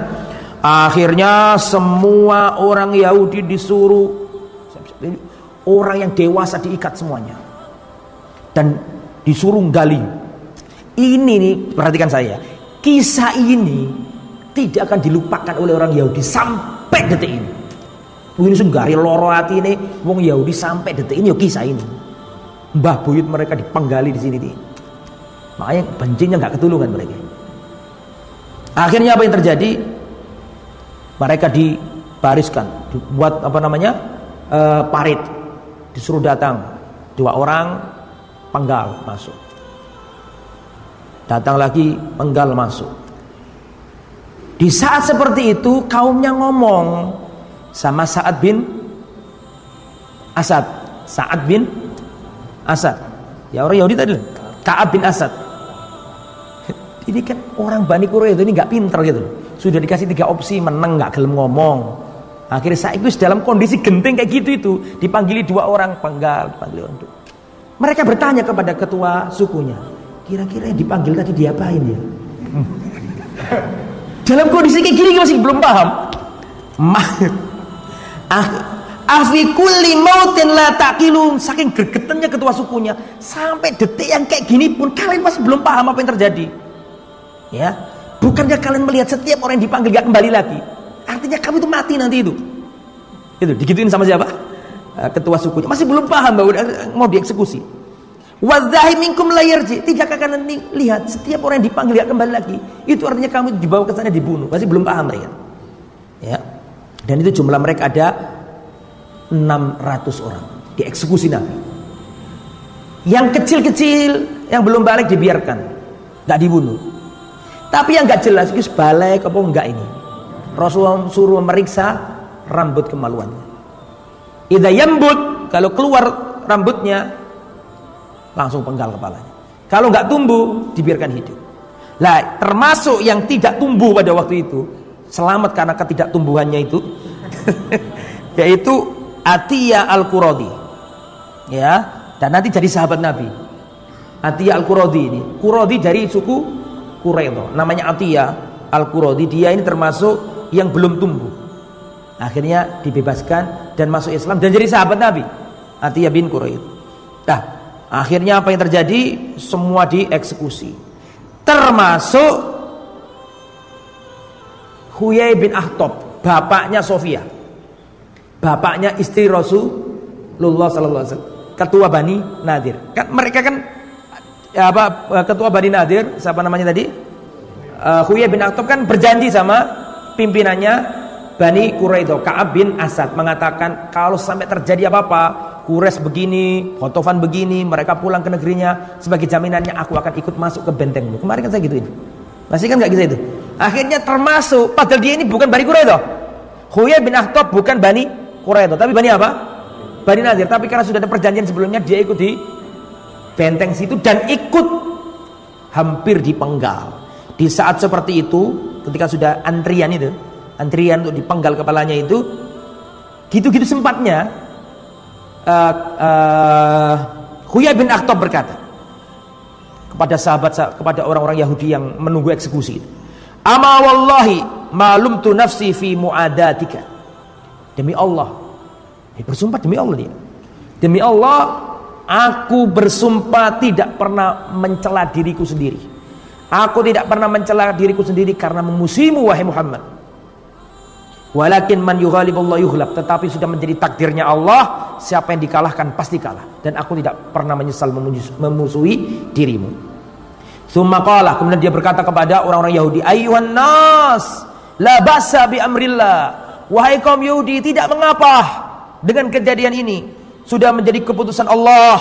Akhirnya semua orang Yahudi disuruh, orang yang dewasa diikat semuanya dan disuruh gali. Ini nih, perhatikan saya, kisah ini tidak akan dilupakan oleh orang Yahudi sampai detik ini. Ini sunggari loro hati ini wong Yahudi sampai detik ini. Kisah ini mbah buyut mereka dipenggali di sini nih. Makanya bencinya nggak ketulungan mereka. Akhirnya apa yang terjadi? Mereka dibariskan, dibuat parit, disuruh datang 2 orang penggal masuk, datang lagi penggal masuk. Di saat seperti itu kaumnya ngomong sama Sa'ad bin Asad. Ya orang Yahudi tadi, Ka'ab bin Asad. Ini kan orang Bani Quraidah ini nggak pinter gitu loh. Sudah dikasih 3 opsi, menang nggak gelem ngomong. Akhirnya saya itu dalam kondisi genting kayak gitu itu, dipanggili 2 orang penggal, dipanggil untuk. Mereka bertanya kepada ketua sukunya, kira-kira yang dipanggil tadi diapain ya? Dalam kondisi kayak gini masih belum paham. Afi kulli mautin la taqilun. Saking gregetannya ketua sukunya, sampai detik yang kayak gini pun kalian masih belum paham apa yang terjadi. Ya, bukannya kalian melihat setiap orang yang dipanggil gak kembali lagi? Artinya kamu itu mati nanti itu. Itu digituin sama siapa? Ketua sukunya. Masih belum paham bahwa mau dieksekusi. Wadzahi minkum la yarji. Tidakkah kalian lihat setiap orang yang dipanggil gak kembali lagi? Itu artinya kamu dibawa ke sana dibunuh. Masih belum paham mereka. Ya. Dan itu jumlah mereka ada 600 orang dieksekusi Nabi. Yang kecil-kecil yang belum balik dibiarkan, nggak dibunuh. Tapi yang nggak jelas itu balik apa enggak ini. Rasulullah suruh meriksa rambut kemaluannya. Idza yambut, kalau keluar rambutnya langsung penggal kepalanya. Kalau nggak tumbuh dibiarkan hidup. Lah, termasuk yang tidak tumbuh pada waktu itu, selamat karena ketidaktumbuhannya itu yaitu Atiyah Al-Quradi. Ya, dan nanti jadi sahabat Nabi. Atiyah Al-Quradi ini, Quradi dari suku Quraidah. Namanya Atiyah Al-Quradi. Dia ini termasuk yang belum tumbuh. Akhirnya dibebaskan dan masuk Islam dan jadi sahabat Nabi. Atiyah bin Quraidah. Nah, akhirnya apa yang terjadi? Semua dieksekusi. Termasuk Huyai bin Akhtab, bapaknya Sofia. Bapaknya istri Rasulullah sallallahu alaihi wasallam, ketua Bani Nadir. Kan mereka kan ketua Bani Nadir, siapa namanya tadi? Huyai bin Akhtab kan berjanji sama pimpinannya Bani Quraidah, Ka'ab bin Asad, mengatakan kalau sampai terjadi apa-apa, Quraisy begini, Ghatafan begini, mereka pulang ke negerinya, sebagai jaminannya aku akan ikut masuk ke bentengmu. Kemarin kan saya gituin. Masih kan enggak gitu itu. Akhirnya termasuk, padahal dia ini bukan Bani Quraidah. Huyai bin Akhtab bukan Bani Quraidah, tapi Bani apa? Bani Nadir. Tapi karena sudah ada perjanjian sebelumnya, dia ikut di benteng situ dan ikut hampir dipenggal. Di saat seperti itu, ketika sudah antrian untuk dipenggal kepalanya itu, gitu-gitu sempatnya Huyai bin Akhtab berkata kepada kepada orang-orang Yahudi yang menunggu eksekusi, "Ama wallahi malumtu nafsi fi muadatika." Demi Allah, dia bersumpah demi Allah dia. Demi Allah, aku bersumpah tidak pernah mencela diriku sendiri. Aku tidak pernah mencela diriku sendiri karena memusuhimu wahai Muhammad. Walakin man yughalibullah yughlab. Tetapi sudah menjadi takdirnya Allah, siapa yang dikalahkan pasti kalah. Dan aku tidak pernah menyesal memusuhi dirimu. Tsumma qala, kemudian dia berkata kepada orang-orang Yahudi, ayyuhan nas, la ba'sa bi amrillah. Wahai kaum Yahudi, tidak mengapa dengan kejadian ini. Sudah menjadi keputusan Allah.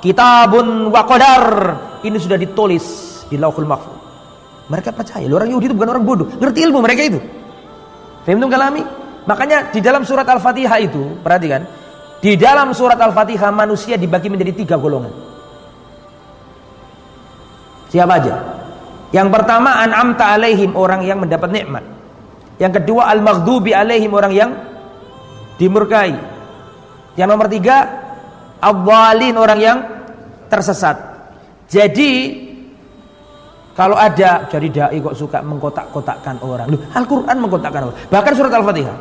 Kitabun wa qadar. Ini sudah ditulis di Lauhul Mahfuz. Mereka percaya, orang Yahudi itu bukan orang bodoh, ngerti ilmu mereka itu. Fahimtum kalami? Makanya di dalam surat Al-Fatihah itu, perhatikan, di dalam surat Al-Fatihah manusia dibagi menjadi 3 golongan. Siapa aja? Yang pertama, an'amta alaihim, orang yang mendapat nikmat. Yang kedua, al-maghdubi alaihim, orang yang dimurkai. Yang nomor 3, ad-dhalin, orang yang tersesat. Jadi kalau ada jadi dai kok suka mengkotak-kotakkan orang. Loh, Al-Qur'an mengkotakkan orang. Bahkan surat Al-Fatihah.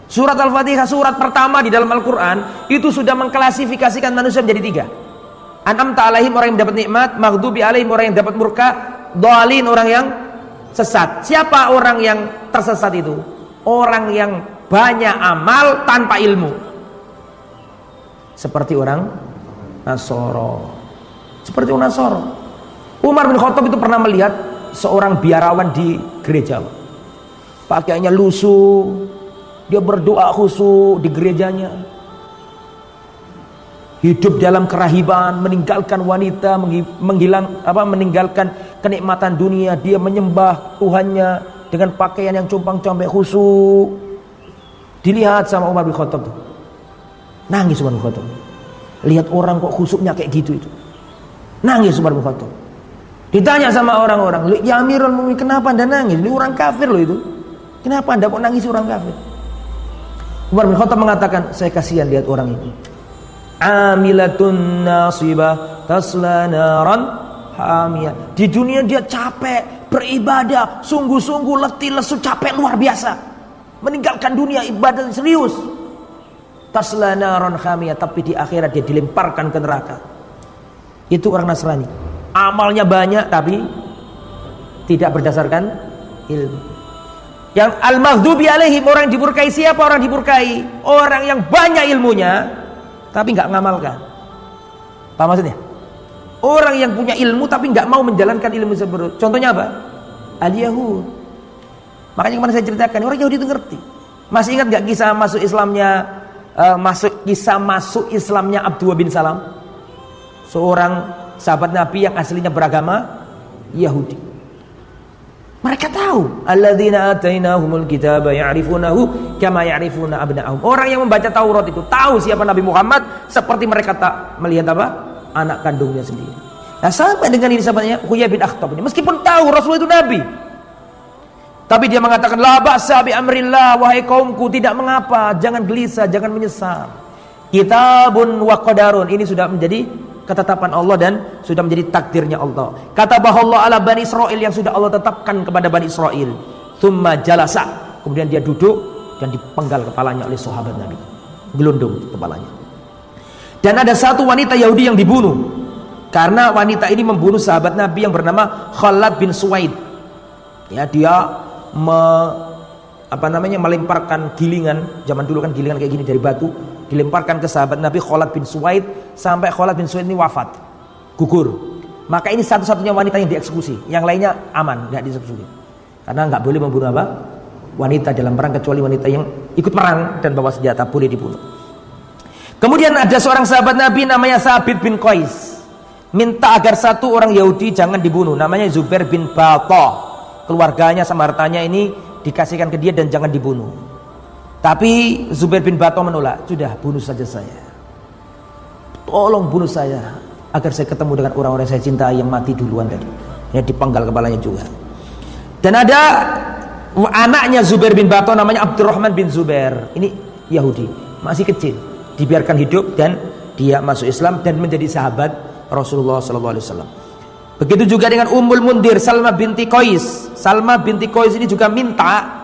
Surat Al-Fatihah, surat pertama di dalam Al-Qur'an itu sudah mengklasifikasikan manusia menjadi 3. An'amta alaihim, orang yang dapat nikmat, maghdubi alaihim, orang yang dapat murka, dhalin, orang yang sesat. Siapa orang yang tersesat itu? Orang yang banyak amal tanpa ilmu. Seperti orang Nasoro. Seperti orang Nasoro. Umar bin Khattab itu pernah melihat seorang biarawan di gereja. Pakaiannya lusuh, dia berdoa khusyuk di gerejanya. Hidup dalam kerahiban, meninggalkan wanita, meninggalkan kenikmatan dunia. Dia menyembah Tuhannya dengan pakaian yang compang-camping khusyuk. Dilihat sama Umar bin Khattab tuh. Nangis Umar bin Khattab. Lihat orang kok khusyuknya kayak gitu itu. Nangis Umar bin Khattab. Ditanya sama orang-orang, "Ya Amirul Mukminin, kenapa Anda nangis? Ini orang kafir loh itu. Kenapa Anda kok nangis orang kafir?" Umar bin Khattab mengatakan, "Saya kasihan lihat orang itu. Amilatun nasibah tasla naran hamiyah." Di dunia dia capek beribadah, sungguh-sungguh letih lesu, capek luar biasa, meninggalkan dunia ibadah serius. tasla naron hamiyah, tapi di akhirat dia dilemparkan ke neraka. Itu orang Nasrani. Amalnya banyak tapi tidak berdasarkan ilmu. Yang al-maghdubi alaihim, orang yang dimurkai siapa? Orang dimurkai orang yang banyak ilmunya tapi nggak ngamalkan. Paham maksudnya? Orang yang punya ilmu tapi nggak mau menjalankan ilmu tersebut. Contohnya apa? Al-Yahud. Makanya kemarin saya ceritakan, orang Yahudi itu ngerti. Masih ingat nggak kisah masuk Islamnya Abdullah bin Salam? Seorang sahabat Nabi yang aslinya beragama Yahudi. Mereka tahu, alladzina atainahumul kitaba ya'rifunahu kama ya'rifuna abna'ahum. Orang yang membaca Taurat itu tahu siapa Nabi Muhammad seperti mereka tak melihat apa? Anak kandungnya sendiri. Nah, sampai dengan ini sahabatnya Huyai bin Akhtab ini, meskipun tahu Rasul itu Nabi, tapi dia mengatakan la ba'sa bi amrillah, wahai kaumku, tidak mengapa, jangan gelisah, jangan menyesal. Kitabun wa qadarun, ini sudah menjadi ketetapan Allah dan sudah menjadi takdirnya Allah. Kata bahwa Allah ala Bani Israel, yang sudah Allah tetapkan kepada Bani Israel. Thumma jalasa, kemudian dia duduk dan dipenggal kepalanya oleh sahabat Nabi, gelundung kepalanya. Dan ada satu wanita Yahudi yang dibunuh karena wanita ini membunuh sahabat Nabi yang bernama Khalad bin Suwaid. Ya, dia melemparkan gilingan, zaman dulu kan gilingan kayak gini dari batu, dilemparkan ke sahabat Nabi Khalad bin Suwaid sampai Khalad bin Suwaid ini wafat, gugur. Maka ini satu-satunya wanita yang dieksekusi, yang lainnya aman, nggak dieksekusi. Karena nggak boleh membunuh apa? Wanita dalam perang, kecuali wanita yang ikut perang dan bawa senjata boleh dibunuh. Kemudian ada seorang sahabat Nabi namanya Thabit bin Qais, minta agar satu orang Yahudi jangan dibunuh, namanya Zubair bin Battah. Keluarganya sama hartanya ini dikasihkan ke dia dan jangan dibunuh. Tapi Zubair bin Battah menolak, sudah bunuh saja saya. Tolong bunuh saya agar saya ketemu dengan orang-orang yang saya cintai yang mati duluan tadi. Ya, dipenggal kepalanya juga. Dan ada anaknya Zubair bin Battah namanya Abdurrahman bin Zubair. Ini Yahudi, masih kecil, dibiarkan hidup dan dia masuk Islam dan menjadi sahabat Rasulullah SAW. Begitu juga dengan Ummul Mundir Salma binti Qais. Salma binti Qais ini juga minta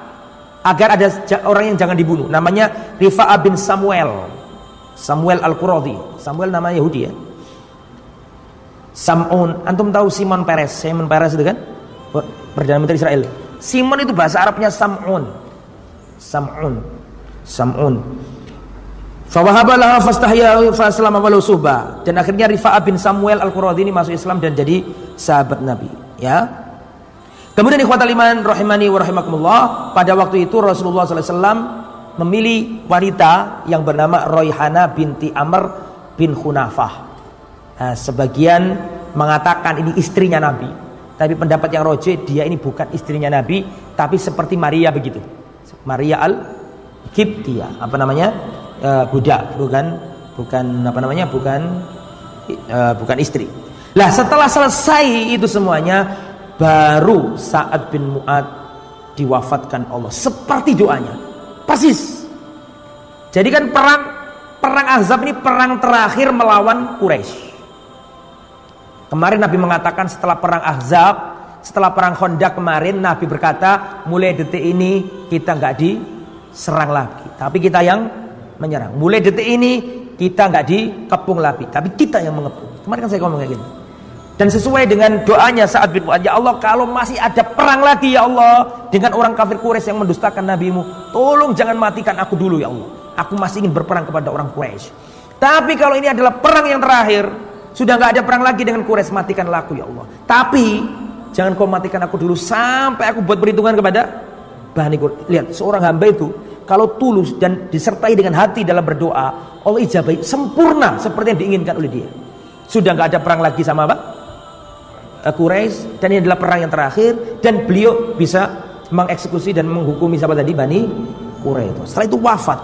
agar ada orang yang jangan dibunuh, namanya Rifa'ah bin Samuel Al-Quradi. Samuel nama Yahudi ya. Sam'un, antum tahu Simon Peres itu kan? Perdana Menteri Israel. Simon itu bahasa Arabnya Sam'un. Fawahabalaha fastahya faslama walau suhbah. Dan akhirnya Rifa'ah bin Samuel Al-Quradi ini masuk Islam dan jadi sahabat Nabi, ya. Kemudian ikhwatal iman rahimani wa rahimakumullah, pada waktu itu Rasulullah SAW memilih wanita yang bernama Royhana binti Amr bin Khunafah. Nah, sebagian mengatakan ini istrinya Nabi, tapi pendapat yang rajih dia ini bukan istrinya Nabi, tapi seperti Maria begitu. Maria al-Qibtiyah, budak, bukan istri. Lah, setelah selesai itu semuanya, baru Sa'ad bin Mu'ad diwafatkan Allah seperti doanya, persis. Jadi kan perang Ahzab ini perang terakhir melawan Quraisy. Kemarin Nabi mengatakan setelah perang Ahzab, setelah perang Khandaq kemarin, Nabi berkata mulai detik ini kita nggak diserang lagi, tapi kita yang menyerang. Mulai detik ini kita nggak dikepung lagi, tapi kita yang mengepung. Kemarin kan saya ngomong kayak gini. Dan sesuai dengan doanya Sa'ad bin Mu'ad, ya Allah, kalau masih ada perang lagi ya Allah dengan orang kafir Quraisy yang mendustakan nabimu, tolong jangan matikan aku dulu ya Allah. Aku masih ingin berperang kepada orang Quraisy. Tapi kalau ini adalah perang yang terakhir, sudah nggak ada perang lagi dengan Quraisy, matikanlah aku ya Allah. Tapi jangan kau matikan aku dulu sampai aku buat perhitungan kepada Bani Quraisy. Lihat, seorang hamba itu kalau tulus dan disertai dengan hati dalam berdoa, Allah ijabahi sempurna seperti yang diinginkan oleh dia. Sudah nggak ada perang lagi sama apa? Quraisy, dan ini adalah perang yang terakhir, dan beliau bisa mengeksekusi dan menghukumi siapa tadi? Bani Quraisy. Setelah itu wafat.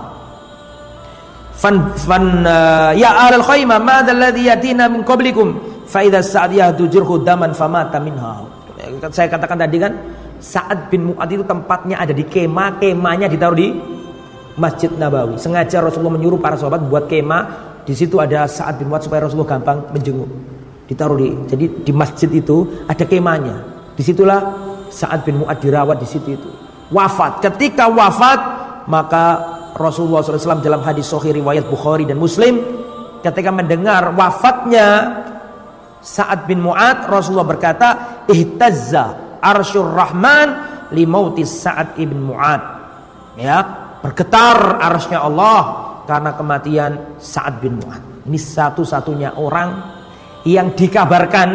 Ya ahlal khaymah madza alladhi yatina min qablikum fa idza Sa'ad yahdu jurhu daman famata minha. Saya katakan tadi kan, Sa'ad bin Mu'ad itu tempatnya ada di kemah, kemahnya ditaruh di Masjid Nabawi. Sengaja Rasulullah menyuruh para sahabat buat kemah, di situ ada Sa'ad bin Mu'ad supaya Rasulullah gampang menjenguk. Ditaruh jadi di masjid itu ada kemahnya. Disitulah Sa'ad bin Mu'ad dirawat di situ itu. Wafat. Ketika wafat, maka Rasulullah SAW dalam hadis sahih riwayat Bukhari dan Muslim, ketika mendengar wafatnya Sa'ad bin Mu'adz, Rasulullah berkata, ihtazza arsyur rahman limautis Sa'ad bin Mu'adz. Ya, bergetar arsy-Nya Allah karena kematian Sa'ad bin Mu'adz. Ini satu-satunya orang yang dikabarkan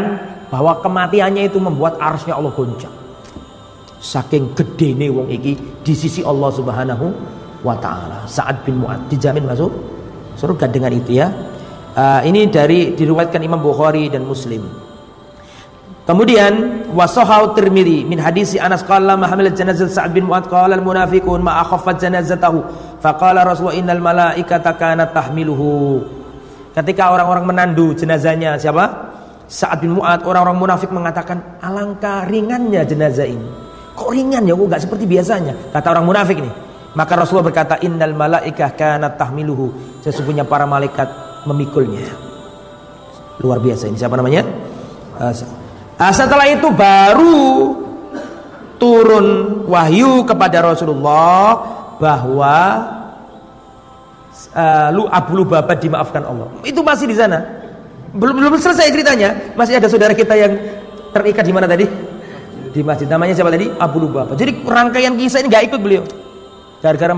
bahwa kematiannya itu membuat arsy-Nya Allah goncang. Saking gedene wong iki di sisi Allah Subhanahu wa taala. Sa'ad bin Mu'adz dijamin masuk surga dengan itu ya. Ini diriwayatkan Imam Bukhari dan Muslim. Kemudian wasahau Tirmidzi min hadisi Anas qala ma hamilat janazat Sa'ad bin Mu'adz qala al munafiqun ma akhaffat janazatahu faqala Rasulullah innal malaikata kanat tahmiluhu. Ketika orang-orang menandu jenazahnya siapa? Sa'ad bin Mu'adz, orang-orang munafik mengatakan alangkah ringannya jenazah ini. Kok ringan ya, kok enggak seperti biasanya, kata orang munafik nih. Maka Rasulullah berkata innal malaikah kanat tahmiluhu, sesungguhnya para malaikat memikulnya. Luar biasa ini. Siapa namanya? Setelah itu baru turun wahyu kepada Rasulullah bahwa Abu Lubabah dimaafkan Allah. Itu masih di sana. Belum selesai ceritanya. Masih ada saudara kita yang terikat di mana tadi? Di masjid. Namanya siapa tadi? Abu Lubabah. Jadi rangkaian kisah ini nggak ikut beliau. Gara-gara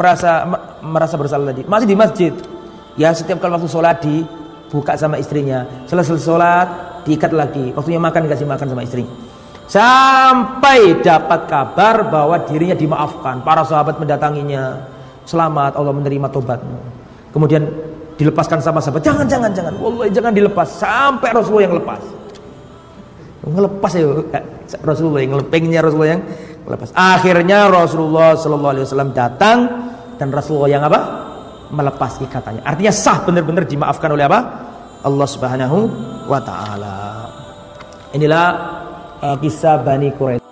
merasa bersalah tadi. Masih di masjid. Ya, setiap kali waktu sholat dibuka sama istrinya. Selesai sholat diikat lagi. Waktunya makan dikasih makan sama istri. Sampai dapat kabar bahwa dirinya dimaafkan. Para sahabat mendatanginya. Selamat, Allah menerima tobatmu. Kemudian dilepaskan sama sahabat. Jangan. Wallahi jangan dilepas. Sampai Rasulullah yang lepas. Ngelepas ya Rasulullah yang pengennya Rasulullah yang melepas. Akhirnya Rasulullah SAW datang dan Rasulullah yang apa? Melepas ikatannya. Artinya sah, benar-benar dimaafkan oleh apa? Allah Subhanahu wa taala. Inilah kisah Bani Quraisy.